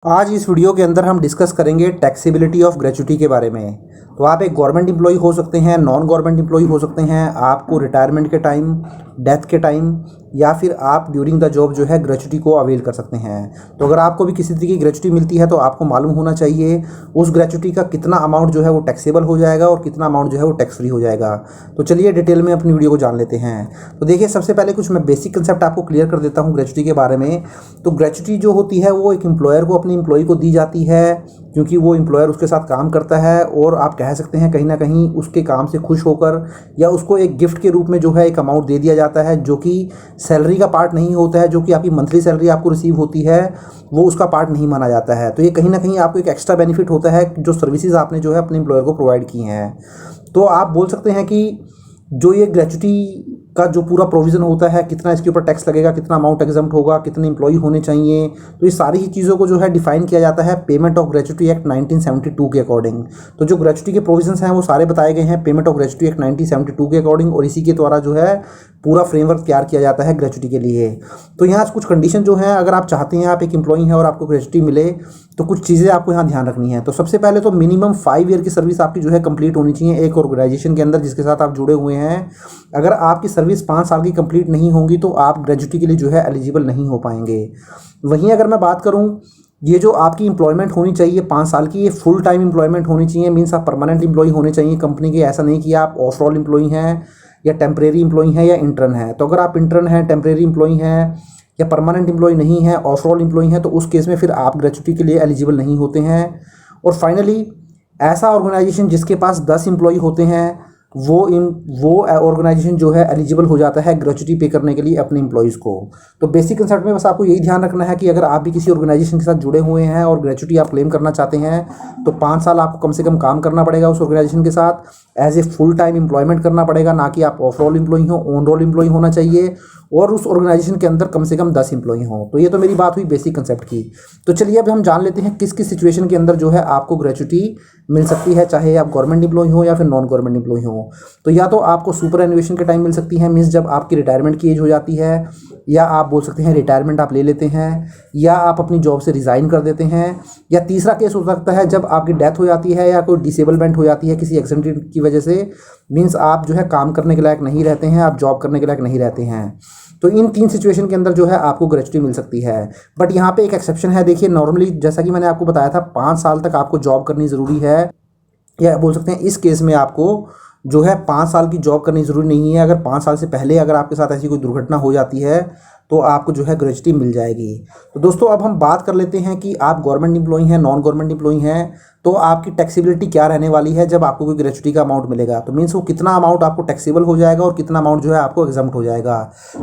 आज इस वीडियो के अंदर हम डिस्कस करेंगे टैक्सेबिलिटी ऑफ ग्रेच्युटी के बारे में। तो आप एक गवर्नमेंट एम्प्लॉई हो सकते हैं, नॉन गवर्नमेंट एम्प्लॉई हो सकते हैं, आपको रिटायरमेंट के टाइम, डेथ के टाइम या फिर आप ड्यूरिंग द जॉब जो है ग्रेच्युटी को अवेल कर सकते हैं। तो अगर आपको भी किसी तरीके की ग्रेच्युटी मिलती है तो आपको मालूम होना चाहिए उस ग्रेच्युटी का कितना अमाउंट जो है वो टैक्सेबल हो जाएगा और कितना अमाउंट जो है वो टैक्स फ्री हो जाएगा। तो चलिए डिटेल में अपनी वीडियो को जान लेते हैं। तो देखिए, सबसे पहले कुछ मैं बेसिक कंसेप्ट आपको क्लियर कर देता हूँ ग्रेच्युटी के बारे में। तो ग्रेच्युटी जो होती है वो एक एम्प्लॉयर को अपने एम्प्लॉय को दी जाती है, क्योंकि वो एम्प्लॉयर उसके साथ काम करता है और आप कह सकते हैं कहीं ना कहीं उसके काम से खुश होकर या उसको एक गिफ्ट के रूप में जो है एक अमाउंट दे दिया जाता है, जो कि सैलरी का पार्ट नहीं होता है। जो कि आपकी मंथली सैलरी आपको रिसीव होती है वो उसका पार्ट नहीं माना जाता है। तो ये कहीं ना कहीं आपको एक एक्स्ट्रा बेनिफिट होता है जो सर्विसेज आपने जो है अपने एम्प्लॉयर को प्रोवाइड की हैं। तो आप बोल सकते हैं कि जो ये ग्रेच्युटी का जो पूरा प्रोविज़न होता है, कितना इसके ऊपर टैक्स लगेगा, कितना अमाउंट एग्जम्प्ट होगा, कितने एम्प्लॉई होने चाहिए, तो ये सारी ही चीज़ों को जो है डिफाइन किया जाता है पेमेंट ऑफ ग्रेच्युटी एक्ट 1972 के अकॉर्डिंग। तो जो ग्रेच्युटी के प्रोविजंस हैं वो सारे बताए गए हैं पेमेंट ऑफ ग्रेच्युटी एक्ट 1972 के अकॉर्डिंग, और इसी के द्वारा जो है पूरा फ्रेमवर्क तैयार किया जाता है ग्रेच्युटी के लिए। तो यहाँ कुछ कंडीशन जो है, अगर आप चाहते हैं आप एक एम्प्लॉई हैं और आपको ग्रेच्युटी मिले तो कुछ चीज़ें आपको यहाँ ध्यान रखनी है। तो सबसे पहले तो मिनिमम 5 ईयर की सर्विस आपकी जो है कंप्लीट होनी चाहिए एक ऑर्गेनाइजेशन के अंदर जिसके साथ आप जुड़े हुए हैं। अगर आपकी सर्विस 5 साल की कंप्लीट नहीं होगी तो आप ग्रेच्युटी के लिए जो है एलिजिबल नहीं हो पाएंगे। वहीं अगर मैं बात करूँ, ये जो आपकी एम्प्लॉयमेंट होनी चाहिए 5 साल की, ये फुल टाइम एम्प्लॉयमेंट होनी चाहिए। मीन्स आप परमानेंट एम्प्लॉय होने चाहिए कंपनी के। ऐसा नहीं कि आप ऑफ रोल एम्प्लॉई हैं या टेम्परेरी एम्प्लॉई हैं या इंटर्न हैं। तो अगर आप इंटर्न हैं, टेम्परेरी एम्प्लॉई हैं या परमानेंट एम्प्लॉई नहीं है, ऑफ रोल एम्प्लॉई हैं, तो उस केस में फिर आप ग्रेच्युटी के लिए एलिजिबल नहीं होते हैं। और फाइनली ऐसा ऑर्गेनाइजेशन जिसके पास 10 एम्प्लॉई होते हैं वो ऑर्गेनाइजेशन जो है एलिजिबल हो जाता है ग्रेच्युटी पे करने के लिए अपने एम्प्लॉयज़ को। तो बेसिक कंसेप्ट में बस आपको यही ध्यान रखना है कि अगर आप भी किसी ऑर्गेनाइजेशन के साथ जुड़े हुए हैं और ग्रेच्युटी आप क्लेम करना चाहते हैं तो 5 साल आपको कम से कम काम करना पड़ेगा उस ऑर्गेनाइजेशन के साथ, as a full time employment करना पड़ेगा, ना कि आप ऑफ रोल एम्प्लॉई हो। ऑन रोल एम्प्लॉई होना चाहिए और उस ऑर्गेनाइजेशन के अंदर कम से कम 10 एम्प्लॉई हों। तो ये तो मेरी बात हुई बेसिक कंसेप्ट की। तो चलिए अब हम जान लेते हैं किस किस सिचुएशन के अंदर जो है आपको ग्रेच्युटी मिल सकती है, चाहे आप गवर्नमेंट एम्प्लॉई हो या फिर नॉन गवर्नमेंट एम्प्लॉई हो। तो या तो आपको सुपर एनुएशन के टाइम मिल सकती है, मीन्स जब आपकी रिटायरमेंट की एज हो जाती है, या आप बोल सकते हैं रिटायरमेंट आप ले लेते हैं, या आप अपनी जॉब से रिज़ाइन कर देते हैं, या तीसरा केस हो सकता है जब आपकी डेथ हो जाती है या कोई डिसेबलमेंट हो जाती है किसी एक्सीडेंट की वजह से। मीन्स आप जो है काम करने के लायक नहीं रहते हैं, आप जॉब करने के लायक नहीं रहते हैं। तो इन 3 सिचुएशन के अंदर जो है आपको ग्रेच्युटी मिल सकती है। बट यहाँ पे एक एक्सेप्शन है। देखिए, नॉर्मली जैसा कि मैंने आपको बताया था 5 साल तक आपको जॉब करनी ज़रूरी है, या बोल सकते हैं इस केस में आपको जो है 5 साल की जॉब करनी ज़रूरी नहीं है। अगर 5 साल से पहले अगर आपके साथ ऐसी कोई दुर्घटना हो जाती है तो आपको जो है ग्रेच्युटी मिल जाएगी। तो दोस्तों अब हम बात कर लेते हैं कि आप गवर्नमेंट एम्प्लॉई हैं, नॉन गवर्नमेंट एम्प्लॉई हैं, तो आपकी टैक्सेबिलिटी क्या रहने वाली है जब आपको कोई ग्रेच्युटी का अमाउंट मिलेगा। तो मीन्स वो कितना अमाउंट आपको टैक्सेबल हो जाएगा और कितना अमाउंट जो है आपको एग्जम्प्ट हो जाएगा।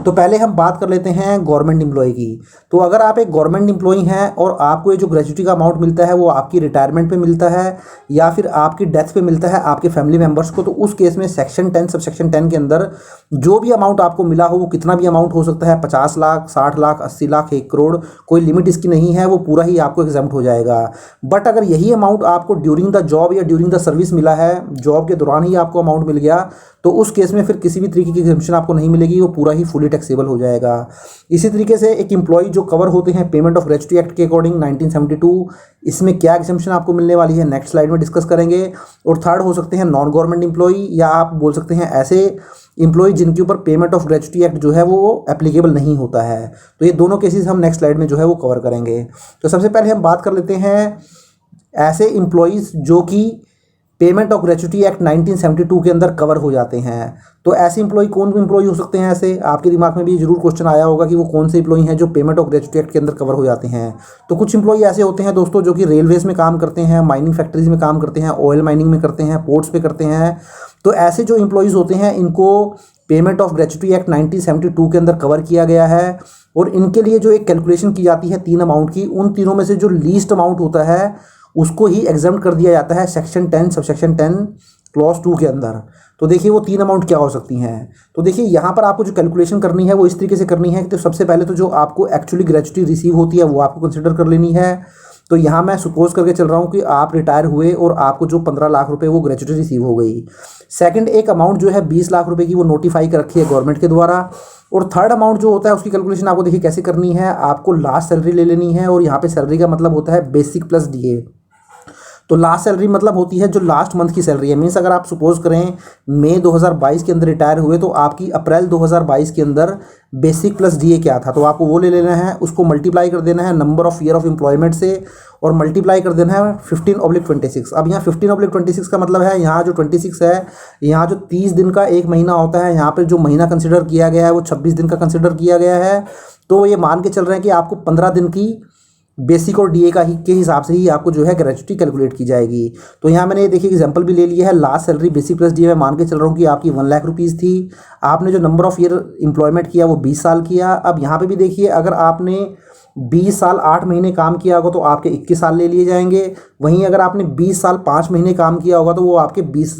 तो पहले हम बात कर लेते हैं गवर्नमेंट एम्प्लॉई की। तो अगर आप एक गवर्नमेंट एम्प्लॉई हैं और आपको ये जो ग्रेच्युटी का अमाउंट मिलता है वो आपकी रिटायरमेंट पे मिलता है या फिर आपकी डेथ पे मिलता है आपके फैमिली मेम्बर्स को, तो उस केस में सेक्शन 10 सबसेक्शन 10 के अंदर जो भी अमाउंट आपको मिला हो, वो कितना भी अमाउंट हो सकता है, 50 लाख, 60 लाख, 80 लाख, 1 करोड़, कोई लिमिट इसकी नहीं है, वो पूरा ही आपको एग्जम्प्ट हो जाएगा। बट अगर यही अमाउंट आपको ड्यूरिंग द जॉब या ड्यूरिंग द सर्विस मिला है, जॉब के दौरान ही आपको अमाउंट मिल गया, तो उस केस में फिर किसी भी तरीके की एग्जम्पशन आपको नहीं मिलेगी, वो पूरा ही फुली टैक्सेबल हो जाएगा। इसी तरीके से एक एम्प्लॉई जो कवर होते हैं पेमेंट ऑफ ग्रेच्युटी एक्ट के अकॉर्डिंग 1972, इसमें क्या एग्जम्पशन आपको मिलने वाली है नेक्स्ट स्लाइड में डिस्कस करेंगे। और थर्ड हो सकते हैं नॉन गवर्नमेंट एम्प्लॉई, या आप बोल सकते हैं ऐसे एम्प्लॉई जिनके ऊपर पेमेंट ऑफ ग्रेच्युटी एक्ट जो है वो एप्लीकेबल नहीं होता है। तो ये दोनों केसेस हम नेक्स्ट स्लाइड में जो है वो कवर करेंगे। तो सबसे पहले हम बात कर लेते हैं ऐसे एम्प्लॉयज़ जो कि पेमेंट ऑफ ग्रेच्युटी एक्ट 1972 के अंदर कवर हो जाते हैं। तो ऐसे एम्प्लॉई कौन एम्प्लॉई हो सकते हैं? ऐसे आपके दिमाग में भी जरूर क्वेश्चन आया होगा कि वो कौन से एम्प्लॉई हैं जो पेमेंट ऑफ ग्रेच्युटी एक्ट के अंदर कवर हो जाते हैं। तो कुछ एम्प्लॉई ऐसे होते हैं दोस्तों जो कि रेलवेज में काम करते हैं, माइनिंग फैक्ट्रीज में काम करते हैं, ऑयल माइनिंग में करते हैं, पोर्ट्स पे करते हैं। तो ऐसे जो एम्प्लॉयज़ होते हैं इनको पेमेंट ऑफ ग्रेच्युटी एक्ट 1972 के अंदर कवर किया गया है, और इनके लिए जो एक कैलकुलेशन की जाती है 3 अमाउंट की, उन तीनों में से जो लीस्ट अमाउंट होता है उसको ही एग्जम्प्ट कर दिया जाता है सेक्शन 10 सबसेक्शन 10 क्लॉज 2 के अंदर। तो देखिए वो 3 अमाउंट क्या हो सकती हैं। तो देखिए यहाँ पर आपको जो कैलकुलेशन करनी है वो इस तरीके से करनी है कि तो सबसे पहले तो जो आपको एक्चुअली ग्रेच्युटी रिसीव होती है वो आपको कंसिडर कर लेनी है। तो यहाँ मैं सपोज करके चल रहा हूँ कि आप रिटायर हुए और आपको जो 15 लाख रुपए वो ग्रेच्युटी रिसीव हो गई। सेकंड, एक अमाउंट जो है 20 लाख रुपए की वो नोटिफाई कर रखी है गवर्नमेंट के द्वारा। और थर्ड अमाउंट जो होता है उसकी कैलकुलेशन आपको देखिए कैसे करनी है। आपको लास्ट सैलरी ले लेनी है, और यहाँ पे सैलरी का मतलब होता है बेसिक प्लस डीए। तो लास्ट सैलरी मतलब होती है जो लास्ट मंथ की सैलरी है। मीन्स अगर आप सपोज करें मई 2022 के अंदर रिटायर हुए, तो आपकी अप्रैल 2022 के अंदर बेसिक प्लस डीए क्या था, तो आपको वो ले लेना है। उसको मल्टीप्लाई कर देना है number of year of employment से, और मल्टीप्लाई कर देना है 15/26। अब यहाँ 15/26 का मतलब है, यहाँ जो 26 है, यहाँ जो 30 दिन का एक महीना होता है, यहाँ पर जो महीना कंसिडर किया गया है वो 26 दिन का कंसिडर किया गया है। तो ये मान के चल रहे हैं कि आपको 15 दिन की बेसिक और डीए के हिसाब से ही आपको जो है ग्रेच्युटी कैलकुलेट की जाएगी। तो यहाँ मैंने देखिए एग्जांपल भी ले लिया है। Last salary basic plus DA में मान के चल रहा हूँ कि आपकी 1 लाख रुपीज़ थी। आपने जो नंबर ऑफ ईयर एम्प्लॉयमेंट किया वो 20 साल किया। अब यहाँ पे भी देखिए, अगर आपने 20 साल 8 महीने काम किया होगा तो आपके 21 साल ले लिए जाएंगे। वहीं अगर आपने 20 साल 5 महीने काम किया होगा तो वो आपके 20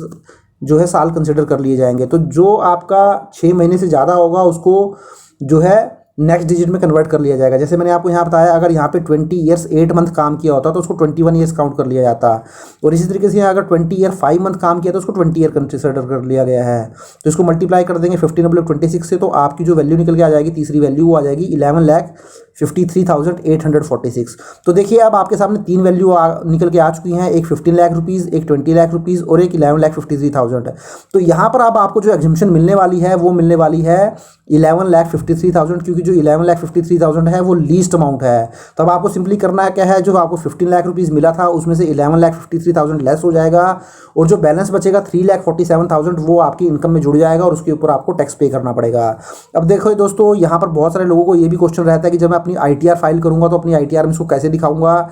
जो है साल कंसिडर कर लिए जाएंगे। तो जो आपका 6 महीने से ज़्यादा होगा उसको जो है नेक्स्ट डिजिट में कन्वर्ट कर लिया जाएगा। जैसे मैंने आपको यहाँ बताया, अगर यहाँ पे 20 ईयर्स 8 मंथ काम किया होता तो उसको 21 ईयर्स काउंट कर लिया जाता। और इसी तरीके से अगर 20 ईयर 5 मंथ काम किया तो उसको 20 ईयर कंसिडर कर लिया गया है। तो इसको मल्टीप्लाई कर देंगे 15/26 से, तो आपकी जो वैल्यू निकल के आ जाएगी, तीसरी वैल्यू वो आ जाएगी 11,53,846। तो देखिए अब आपके सामने 3 वैल्यू निकल के आ चुकी हैं, एक 15 लाख रुपीज़, एक 20 लाख रुपीज़ और एक 11,53,000। तो यहाँ पर अब आपको जो एग्जम्पशन मिलने वाली है वो मिलने वाली है 11,53,000, क्योंकि जो 11,53,000 है वो लीस्ट अमाउंट है। तो अब आपको सिंपली करना है क्या है, जो आपको 15 लाख रुपीज़ मिला था उसमें से 11,53,000 लेस हो जाएगा, और जो बैलेंस बचेगा 3,47,000 वो आपकी इनकम में जुड़ जाएगा, और उसके ऊपर आपको टैक्स पे करना पड़ेगा। अब देखो दोस्तों, यहाँ पर बहुत सारे लोगों को ये भी क्वेश्चन रहता है कि जब मैं अपनी ITR फाइल करूँगा तो अपनी ITR में इसको कैसे दिखाऊंगा।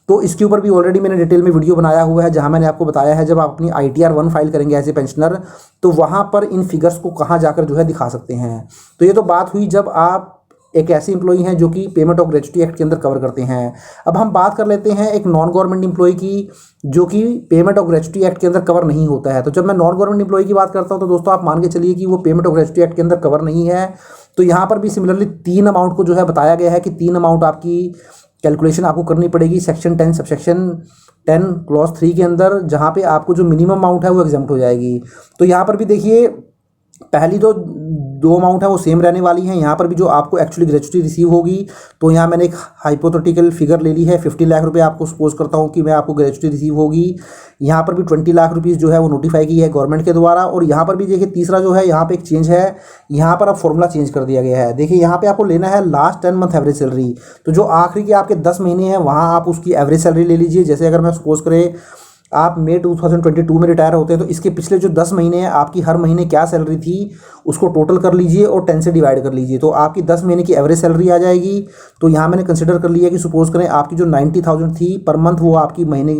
तो इसके ऊपर भी ऑलरेडी मैंने डिटेल में वीडियो बनाया हुआ है, जहां मैंने आपको बताया है जब आप अपनी ITR 1 फाइल करेंगे एज ए पेंशनर, तो वहां पर इन फिगर्स को कहां जाकर जो है दिखा सकते हैं। तो ये तो बात हुई जब आप एक ऐसे एम्प्लॉई हैं जो कि पेमेंट ऑफ ग्रेच्युटी एक्ट के अंदर कवर करते हैं। अब हम बात कर लेते हैं एक नॉन गवर्नमेंट एम्प्लॉई की, जो कि पेमेंट ऑफ ग्रेच्युटी एक्ट के अंदर कवर नहीं होता है। तो जब मैं नॉन गवर्नमेंट एम्प्लॉई की बात करता हूं तो दोस्तों आप मान के चलिए कि वो पेमेंट ऑफ ग्रेच्युटी एक्ट के अंदर कवर नहीं है। तो यहाँ पर भी सिमिलरली 3 अमाउंट को जो है बताया गया है कि 3 अमाउंट आपकी कैलकुलेशन आपको करनी पड़ेगी सेक्शन 10 सबसेक्शन 10 क्लॉज 3 के अंदर, जहाँ पे आपको जो मिनिमम अमाउंट है वो एग्जम्प्ट हो जाएगी। तो यहाँ पर भी देखिए, पहली तो 2 अमाउंट है वो सेम रहने वाली हैं। यहाँ पर भी जो आपको एक्चुअली ग्रेच्युटी रिसीव होगी, तो यहाँ मैंने एक हाइपोथेटिकल फिगर ले ली है, 50 लाख रुपए आपको सपोज करता हूँ कि मैं आपको ग्रेच्युटी रिसीव होगी। यहाँ पर भी 20 लाख रुपीज़ जो है वो नोटिफाई की है गवर्नमेंट के द्वारा। और यहाँ पर भी देखिए तीसरा जो है, यहाँ पे एक चेंज है, यहाँ पर अब फॉर्मूला चेंज कर दिया गया है। देखिए यहाँ पे आपको लेना है लास्ट 10 मंथ एवरेज सैलरी। तो जो आखिरी के आपके 10 महीने हैं वहाँ आप उसकी एवरेज सैलरी ले लीजिए। जैसे अगर मैं सपोज करें आप मई 2022 में रिटायर होते हैं, तो इसके पिछले जो 10 महीने हैं आपकी हर महीने क्या सैलरी थी उसको टोटल कर लीजिए और 10 से डिवाइड कर लीजिए, तो आपकी 10 महीने की एवरेज सैलरी आ जाएगी। तो यहाँ मैंने कंसिडर कर लिया कि सपोज करें आपकी जो 90,000 थी पर मंथ, वो आपकी महीने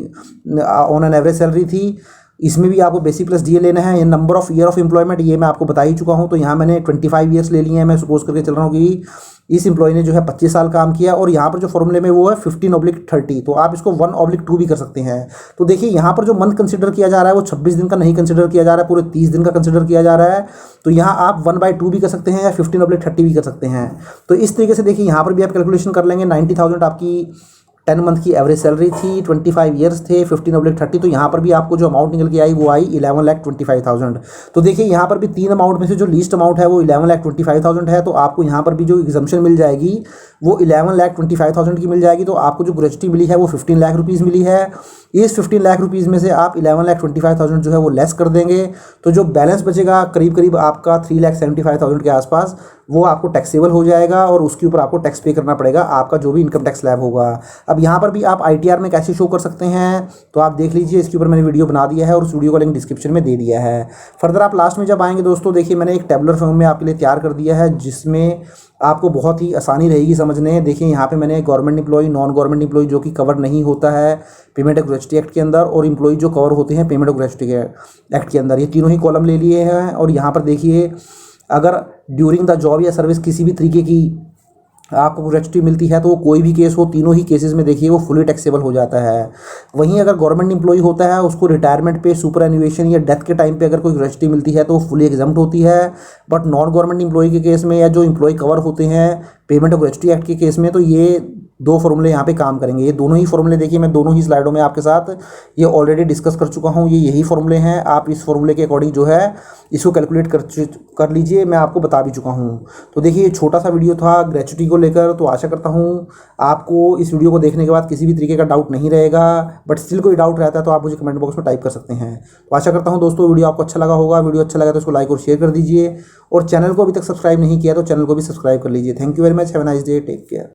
ऑन एन एवरेज सैलरी थी। इसमें भी आपको बेसिक प्लस डीए लेना है। ये number of year of employment ये मैं आपको बता ही चुका हूँ। तो यहाँ मैंने 25 ईयर्स ले लिए हैं। मैं सपोज करके चल रहा हूँ कि इस एम्प्लॉय ने जो है 25 साल काम किया, और यहाँ पर जो फॉर्मूले में वो है 15/30, तो आप इसको 1/2 भी कर सकते हैं। तो देखिए यहाँ पर जो मंथ कंसिडर किया जा रहा है वो 26 दिन का नहीं कंसिडर किया जा रहा है, पूरे 30 दिन का कंसिडर किया जा रहा है। तो यहाँ आप 1/2 भी कर सकते हैं या 15/30 भी कर सकते हैं। तो इस तरीके से देखिए यहाँ पर भी आप कैलकुलेशन कर लेंगे। 90,000 आपकी 10 मंथ की एवरेज सैलरी थी, 25 ईयर्स थे, 15/30, तो यहाँ पर भी आपको जो अमाउंट निकल के आई वो आई 11,25,000। तो देखिए यहाँ पर भी 3 अमाउंट में से जो लीस्ट अमाउंट है वो 11,25,000 है। तो आपको यहाँ पर भी जो एग्जम्पशन मिल जाएगी वो 11,25,000 की मिल जाएगी। तो आपको जो ग्रेच्युटी मिली है वो 15 लाख रुपीज़ मिली है। इस 15 लाख रुपीज़ में से आप 11,25,000 जो है वो लेस कर देंगे, तो जो बैलेंस बचेगा करीब करीब आपका 3,75,000 के आसपास, वो आपको टैक्सेबल हो जाएगा, और उसके ऊपर आपको टैक्स पे करना पड़ेगा, आपका जो भी इनकम टैक्स स्लैब होगा। अब यहाँ पर भी आप ITR में कैसे शो कर सकते हैं तो आप देख लीजिए, इसके ऊपर मैंने वीडियो बना दिया है और उस वीडियो का लिंक डिस्क्रिप्शन में दे दिया है। फर्दर आप लास्ट में जब आएंगे दोस्तों, देखिए मैंने एक टेबुलर फॉर्म में आपके लिए तैयार कर दिया है, जिसमें आपको बहुत ही आसानी रहेगी समझने। देखिए यहाँ पे मैंने government employee, non government employee जो कि कवर नहीं होता है पेमेंट ऑफ ग्रेच्युटी एक्ट के अंदर, और एम्प्लॉई जो कवर होते हैं पेमेंट ऑफ ग्रेच्युटी एक्ट के अंदर, ये तीनों ही कॉलम ले लिए हैं। और यहाँ पर देखिए, अगर ड्यूरिंग द जॉब या सर्विस किसी भी तरीके की आपको ग्रेच्युटी मिलती है तो वो कोई भी केस हो, तीनों ही केसेस में देखिए वो फुली टैक्सेबल हो जाता है। वहीं अगर गवर्नमेंट एम्प्लॉई होता है, उसको रिटायरमेंट पे, सुपर एन्युएशन या डेथ के टाइम पे अगर कोई ग्रेच्युटी मिलती है तो वो फुली एग्जम्प्ट होती है। बट नॉन गवर्नमेंट एम्प्लॉई के केस में, या जो एम्प्लॉय कवर होते हैं पेमेंट ऑफ ग्रेच्युटी एक्ट के केस में तो ये दो फॉर्मूले यहाँ पे काम करेंगे। ये दोनों ही फॉर्मूले देखिए मैं दोनों ही स्लाइडों में आपके साथ ये ऑलरेडी डिस्कस कर चुका हूँ। ये यही फॉर्मूले हैं, आप इस फॉर्मूले के अकॉर्डिंग जो है इसको कैलकुलेट कर लीजिए, मैं आपको बता भी चुका हूँ। तो देखिए ये छोटा सा वीडियो था ग्रेच्युटी को लेकर, तो आशा करता हूँ आपको इस वीडियो को देखने के बाद किसी भी तरीके का डाउट नहीं रहेगा। बट स्टिल कोई डाउट रहता है तो आप मुझे कमेंट बॉक्स में टाइप कर सकते हैं। तो आशा करता हूँ दोस्तों वीडियो आपको अच्छा लगा होगा। वीडियो अच्छा लगा तो उसको लाइक और शेयर कर दीजिए, और चैनल को अभी तक सब्सक्राइब नहीं किया तो चैनल को भी सब्सक्राइब कर लीजिए। Thank you very much, have a nice day, take care.